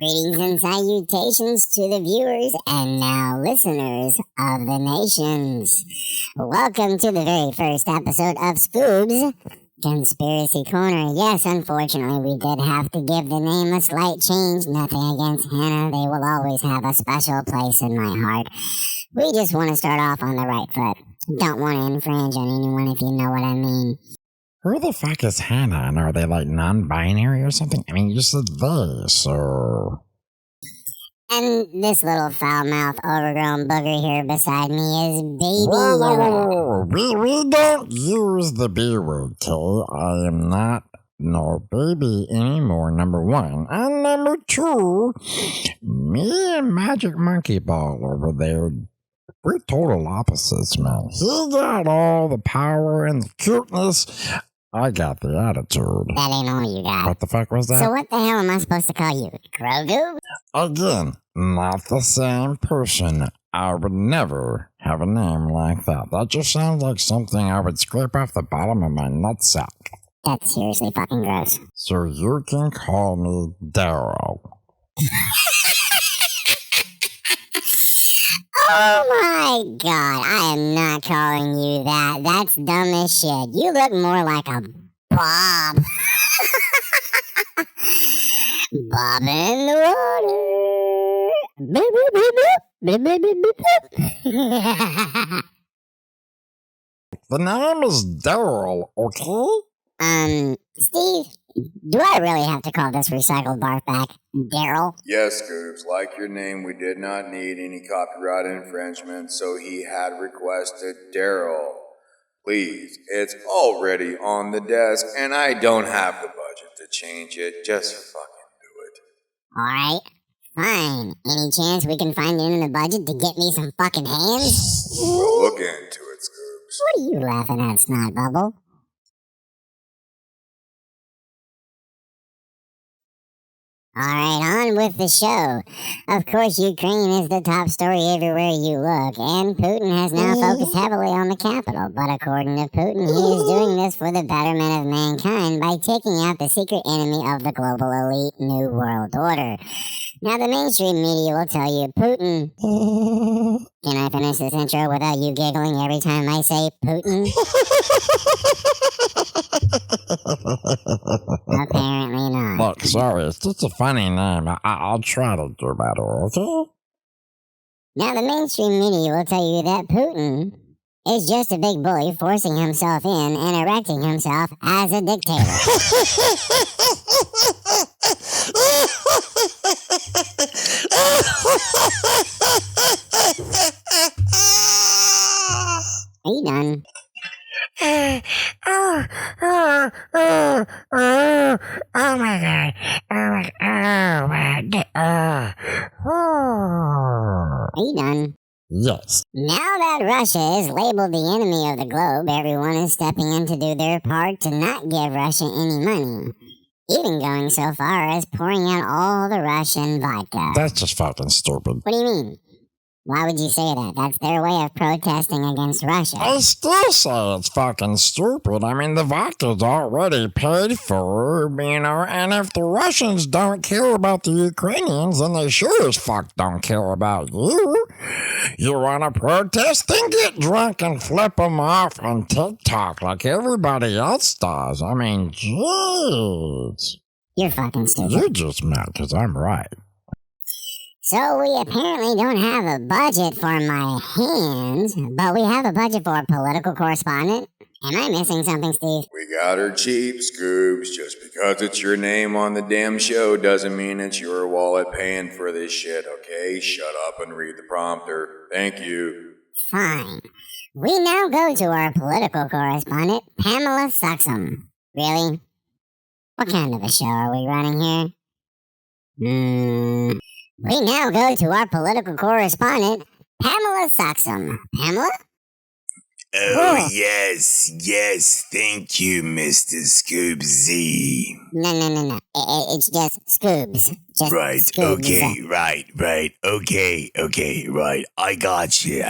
Greetings and salutations to the viewers and now listeners of the nations. Welcome to the very first episode of ScoobZ's Conspiracy Corner. Yes, unfortunately, we did have to give the name a slight change. Nothing against Hannah. They will always have a special place in my heart. We just want to start off on the right foot. Don't want to infringe on anyone, if you know what I mean. Who the fuck is Hannah? And are they like non-binary or something? I mean, you said they, so... And this little foul-mouthed, overgrown booger here beside me is Baby Whoa. We don't use the B word, okay? I am not no baby anymore, number one. And number two, me and Magic Monkey Ball over there, we're total opposites, man. He got all the power and the cuteness. I got the attitude. That ain't all you got. What the fuck was that? So what the hell am I supposed to call you? Grogu? Again, not the same person. I would never have a name like that. That just sounds like something I would scrape off the bottom of my nutsack. That's seriously fucking gross. So you can call me Daryl. Oh my god, I am not calling you that. That's dumb as shit. You look more like a Bob. Bob in the water. Boop, boop, boop, boop. Boop, boop, boop, boop. The name is Daryl, okay? Steve, do I really have to call this recycled barf back Daryl? Yes, Scoobs, like your name, we did not need any copyright infringement, so he had requested Daryl. Please, it's already on the desk, and I don't have the budget to change it. Just fucking do it. Alright, fine. Any chance we can find it in the budget to get me some fucking hands? We'll look into it, Scoobs. What are you laughing at, Snot Bubble? Alright, on with the show. Of course, Ukraine is the top story everywhere you look, and Putin has now focused heavily on the capital. But according to Putin, he is doing this for the betterment of mankind by taking out the secret enemy of the global elite New World Order. Now, the mainstream media will tell you, Putin... Can I finish this intro without you giggling every time I say Putin? Apparently not. Look, sorry, it's just a funny name. I'll try to do better, okay? Now, the mainstream media will tell you that Putin is just a big bully forcing himself in and erecting himself as a dictator. Are you done? Oh my god. Are you done? Yes. Now that Russia is labeled the enemy of the globe, everyone is stepping in to do their part to not give Russia any money. Even going so far as pouring out all the Russian vodka. That's just fucking stupid. What do you mean? Why would you say that? That's their way of protesting against Russia. I still say it's fucking stupid. I mean, the vodka's already paid for, and if the Russians don't care about the Ukrainians, then they sure as fuck don't care about you. You want to protest? Then get drunk and flip them off on TikTok like everybody else does. I mean, jeez. You're fucking stupid. You're just mad because I'm right. So we apparently don't have a budget for my hands, but we have a budget for a political correspondent. Am I missing something, Steve? We got her cheap, Scoobs. Just because it's your name on the damn show doesn't mean it's your wallet paying for this shit, okay? Shut up and read the prompter. Thank you. Fine. We now go to our political correspondent, Pamela Suxum. Really? What kind of a show are we running here? We now go to our political correspondent, Pamela Suxum. Pamela? Oh, yes, thank you, Mr. ScoobZ. No. It's just Scoobs. Just Right, Scoobs. okay, right, okay, right, I got you.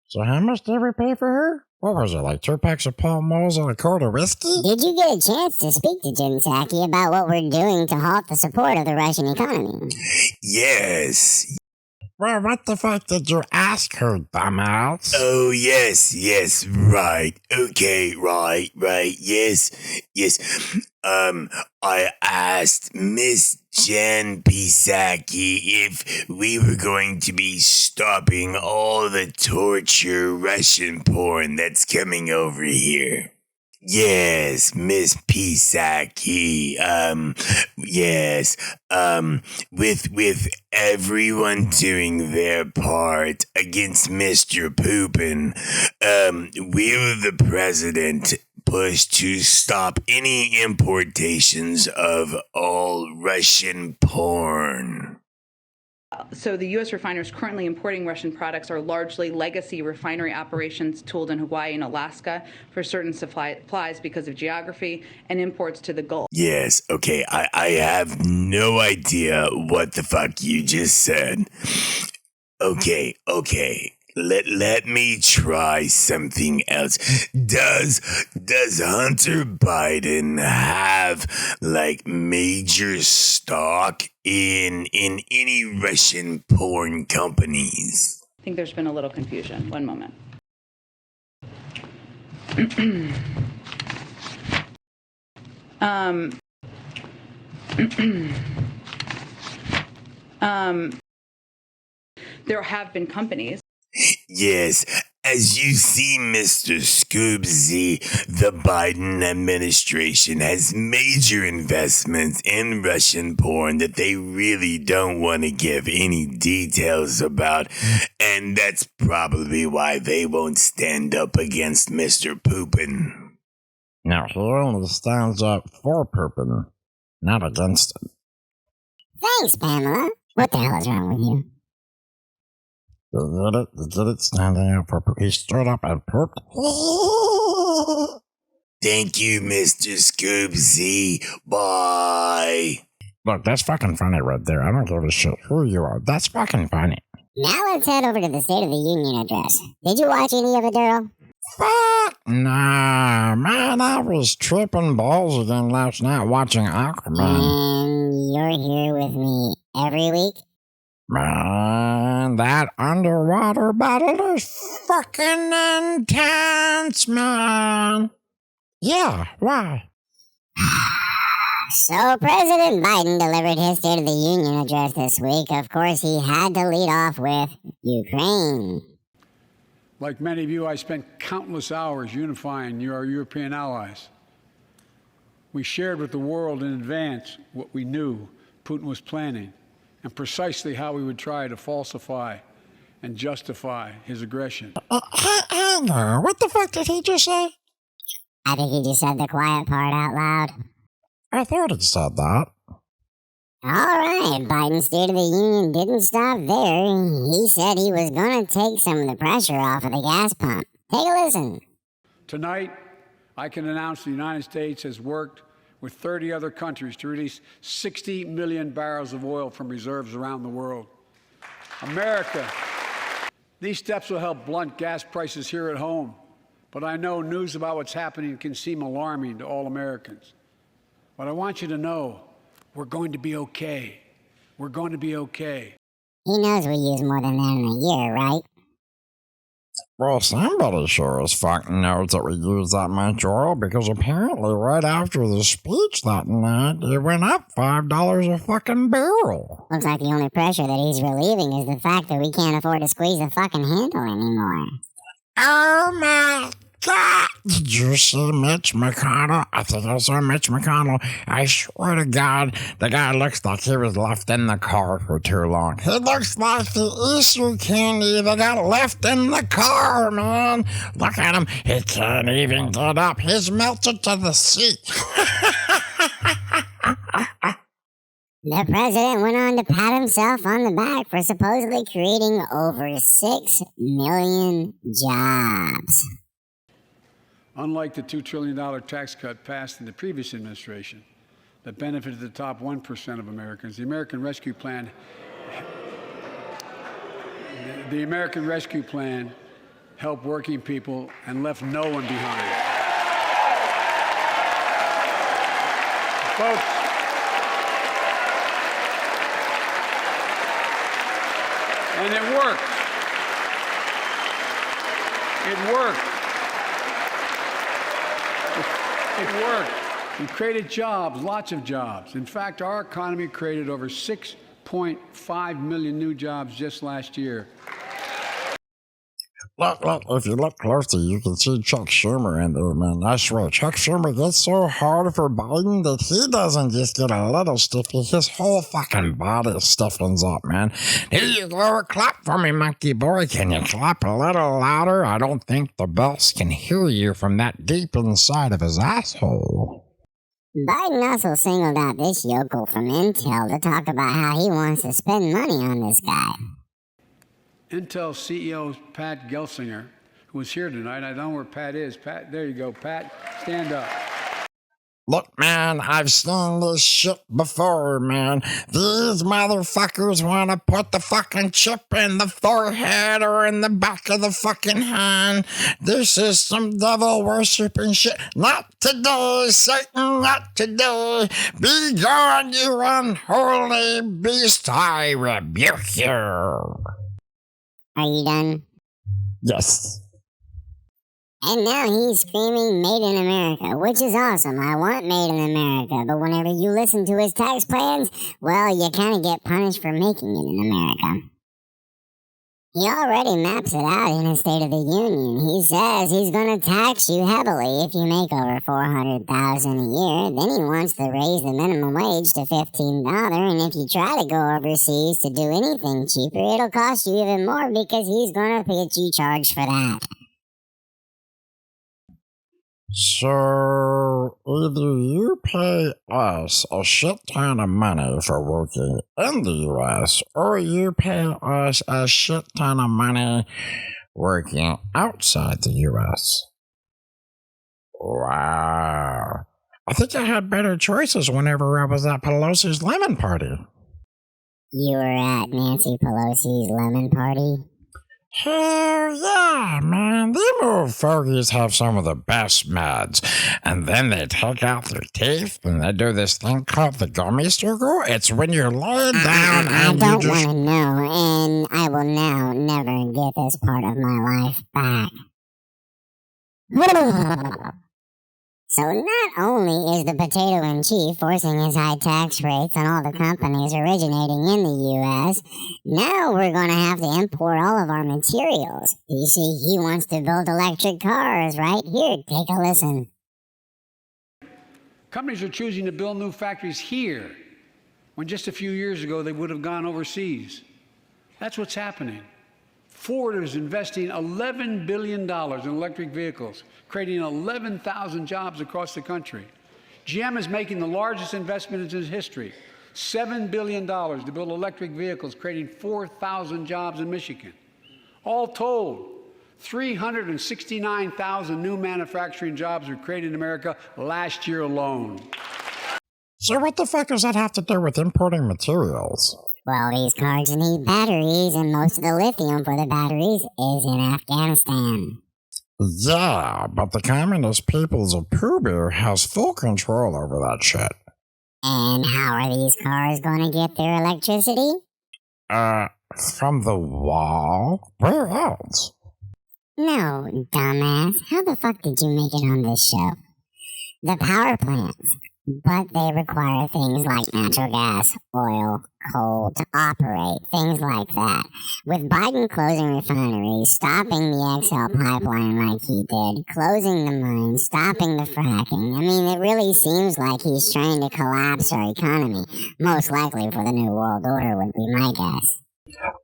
So how much did we pay for her? What was it, like 2 packs of Pall Malls and a quart of whiskey? Did you get a chance to speak to Jim Psaki about what we're doing to halt the support of the Russian economy? Yes. Well, what the fuck did you ask her, dumbass? Oh, yes, right. Okay, right, yes. I asked Miss Jen Psaki if we were going to be stopping all the torture Russian porn that's coming over here. Yes, Miss Psaki. Yes. With everyone doing their part against Mr. Poopin, will the president push to stop any importations of all Russian porn? So the U.S. refiners currently importing Russian products are largely legacy refinery operations tooled in Hawaii and Alaska for certain supplies because of geography and imports to the Gulf. Yes, okay, I have no idea what the fuck you just said. Okay. Let me try something else. Does Hunter Biden have like major stock in any Russian porn companies? I think there's been a little confusion. One moment. There have been companies. Yes, as you see, Mr. ScoobZ, the Biden administration has major investments in Russian porn that they really don't want to give any details about, and that's probably why they won't stand up against Mr. Poopin. Now, he only stands up for Poopin, not against it. Thanks, Pamela. What the hell is wrong with you? You get it? Standing up for Poopin. He stood up and pooped. Thank you, Mr. ScoobZ. Bye. Look, that's fucking funny right there. I don't give a shit who you are. That's fucking funny. Now let's head over to the State of the Union address. Did you watch any of it, Daryl? Fuck! Nah, man, I was tripping balls again last night watching Aquaman. And you're here with me every week? Man, that underwater battle is fucking intense, man. Yeah, why? So President Biden delivered his State of the Union address this week. Of course, he had to lead off with Ukraine. Like many of you, I spent countless hours unifying our European allies. We shared with the world in advance what we knew Putin was planning and precisely how we would try to falsify and justify his aggression. Hang on, what the fuck did he just say? I think he just said the quiet part out loud. I thought he said that. All right, Biden's State of the Union didn't stop there. He said he was going to take some of the pressure off of the gas pump. Take a listen. Tonight, I can announce the United States has worked with 30 other countries to release 60 million barrels of oil from reserves around the world. America, these steps will help blunt gas prices here at home, but I know news about what's happening can seem alarming to all Americans. But I want you to know, we're going to be okay. We're going to be okay. He knows we use more than that in a year, right? Well, somebody sure as fuck knows that we use that much oil because apparently right after the speech that night, it went up $5 a fucking barrel. Looks like the only pressure that he's relieving is the fact that we can't afford to squeeze the fucking handle anymore. Oh my God! Did you see Mitch McConnell? I think I saw Mitch McConnell. I swear to God, the guy looks like he was left in the car for too long. He looks like the Easter candy that got left in the car, man. Look at him. He can't even get up. He's melted to the seat. The president went on to pat himself on the back for supposedly creating over 6 million jobs. Unlike the $2 trillion tax cut passed in the previous administration that benefited the top 1% of Americans, the American Rescue Plan helped working people and left no one behind. Folks, and it worked. It worked. It worked. We created jobs, lots of jobs. In fact, our economy created over 6.5 million new jobs just last year. Look, if you look closely, you can see Chuck Schumer in there, man. I swear, Chuck Schumer gets so hard for Biden that he doesn't just get a little stiffy. His whole fucking body stiffens up, man. Here you go, clap for me, monkey boy. Can you clap a little louder? I don't think the bells can hear you from that deep inside of his asshole. Biden also singled out this yokel from Intel to talk about how he wants to spend money on this guy. Intel CEO Pat Gelsinger, who was here tonight. I don't know where Pat is. Pat, there you go. Pat, stand up. Look, man, I've seen this shit before, man. These motherfuckers want to put the fucking chip in the forehead or in the back of the fucking hand. This is some devil worshiping shit. Not today, Satan, not today. Be gone, you unholy beast. I rebuke you. Are you done? Yes. And now he's screaming Made in America, which is awesome. I want Made in America, but whenever you listen to his tax plans, well, you kind of get punished for making it in America. He already maps it out in his State of the Union. He says he's going to tax you heavily if you make over $400,000 a year. Then he wants to raise the minimum wage to $15, and if you try to go overseas to do anything cheaper, it'll cost you even more because he's going to get you charged for that. So, either you pay us a shit ton of money for working in the U.S., or you pay us a shit ton of money working outside the U.S. Wow. I think I had better choices whenever I was at Pelosi's lemon party. You were at Nancy Pelosi's lemon party? Hell yeah, man. Them old fogies have some of the best meds. And then they take out their teeth and they do this thing called the gummy circle. It's when you're laying down I and don't you just... want to know, and I will now never get this part of my life back. So not only is the potato-in-chief forcing his high tax rates on all the companies originating in the U.S., now we're going to have to import all of our materials. You see, he wants to build electric cars, right? Here, take a listen. Companies are choosing to build new factories here, when just a few years ago they would have gone overseas. That's what's happening. Ford is investing $11 billion in electric vehicles, creating 11,000 jobs across the country. GM is making the largest investment in its history, $7 billion to build electric vehicles, creating 4,000 jobs in Michigan. All told, 369,000 new manufacturing jobs were created in America last year alone. So what the fuck does that have to do with importing materials? Well, these cars need batteries, and most of the lithium for the batteries is in Afghanistan. Yeah, but the Communist Peoples of Pooh Bear has full control over that shit. And how are these cars going to get their electricity? From the wall? Where else? No, dumbass. How the fuck did you make it on this show? The power plants. But they require things like natural gas, oil, coal to operate, things like that. With Biden closing refineries, stopping the XL pipeline like he did, closing the mines, stopping the fracking, I mean, it really seems like he's trying to collapse our economy. Most likely for the New World Order would be my guess.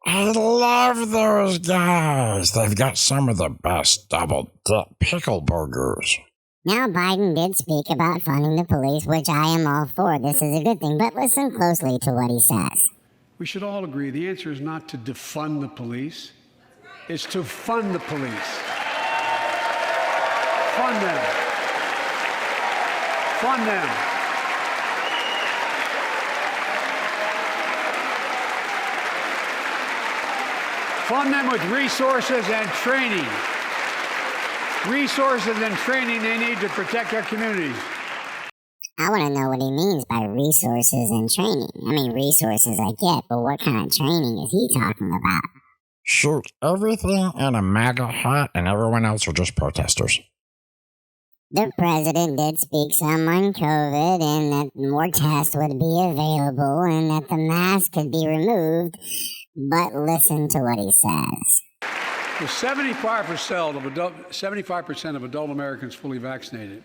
I love those guys. They've got some of the best double-dip pickle burgers. Now, Biden did speak about funding the police, which I am all for. This is a good thing, but listen closely to what he says. We should all agree the answer is not to defund the police. It's to fund the police. Fund them. Fund them. Fund them with resources and training resources and training they need to protect our communities. I want to know what he means by resources and training. I mean, resources I get, but what kind of training is he talking about? Shoot everything in a MAGA hat and everyone else are just protesters. The president did speak some on COVID and that more tests would be available and that the mask could be removed, but listen to what he says. With 75% of adult Americans fully vaccinated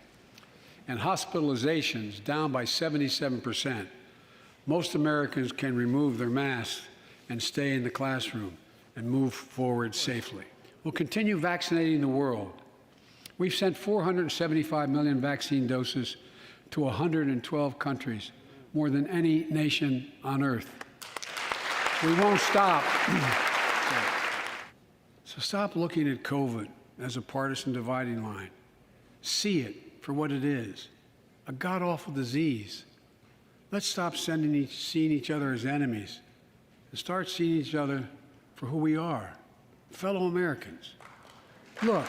and hospitalizations down by 77%, most Americans can remove their masks and stay in the classroom and move forward safely. We'll continue vaccinating the world. We've sent 475 million vaccine doses to 112 countries, more than any nation on earth. We won't stop. So stop looking at COVID as a partisan dividing line. See it for what it is, a god-awful disease. Let's stop seeing each other as enemies and start seeing each other for who we are, fellow Americans. Look.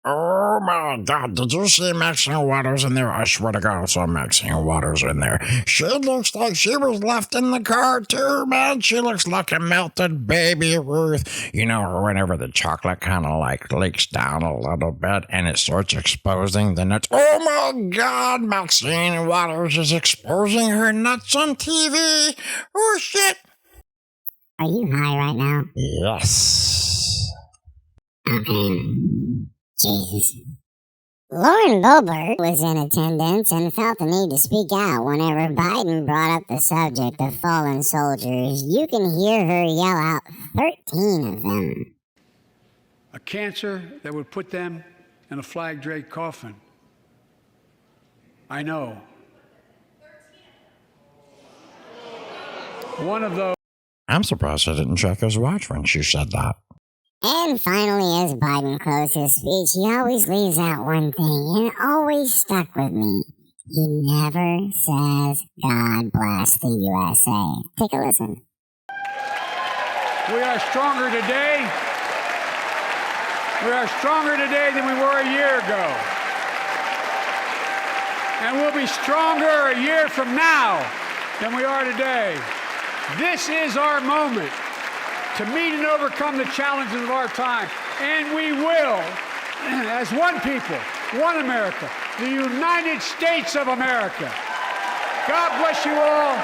Oh my God, did you see Maxine Waters in there? I swear to God, I saw Maxine Waters in there. She looks like she was left in the car too, man. She looks like a melted baby Ruth. You know, whenever the chocolate kind of like leaks down a little bit and it starts exposing the nuts. Oh my God, Maxine Waters is exposing her nuts on TV. Oh shit. Are you high right now? Yes. Okay. Jesus. Lauren Boebert was in attendance and felt the need to speak out whenever Biden brought up the subject of fallen soldiers. You can hear her yell out 13 of them. A cancer that would put them in a flag draped coffin. I know. One of those. I'm surprised I didn't check his watch when she said that. And finally, as Biden closed his speech, he always leaves out one thing, and it always stuck with me. He never says, God bless the USA. Take a listen. We are stronger today. We are stronger today than we were a year ago. And we'll be stronger a year from now than we are today. This is our moment to meet and overcome the challenges of our time. And we will, as one people, one America, the United States of America. God bless you all,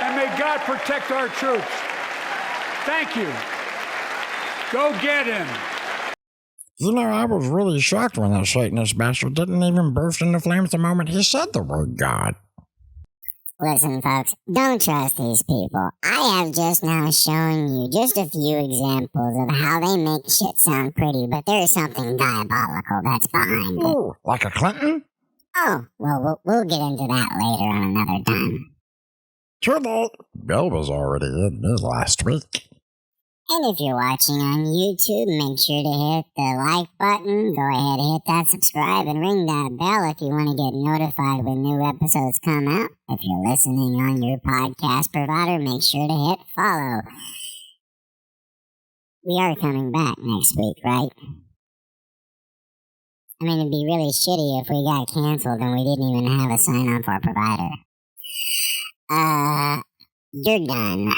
and may God protect our troops. Thank you. Go get him. You know, I was really shocked when that Satanist bastard didn't even burst into flames the moment he said the word God. Listen, folks, don't trust these people. I have just now shown you just a few examples of how they make shit sound pretty, but there's something diabolical that's behind it. Oh, like a Clinton? Oh, well, we'll get into that later on another time. Too late. Bill was already in this last week. And if you're watching on YouTube, make sure to hit the like button. Go ahead and hit that subscribe and ring that bell if you want to get notified when new episodes come out. If you're listening on your podcast provider, make sure to hit follow. We are coming back next week, right? I mean, it'd be really shitty if we got canceled and we didn't even have a sign-on for a provider. You're done.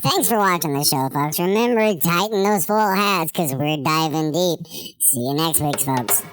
Thanks for watching the show, folks. Remember, tighten those full hats, because we're diving deep. See you next week, folks.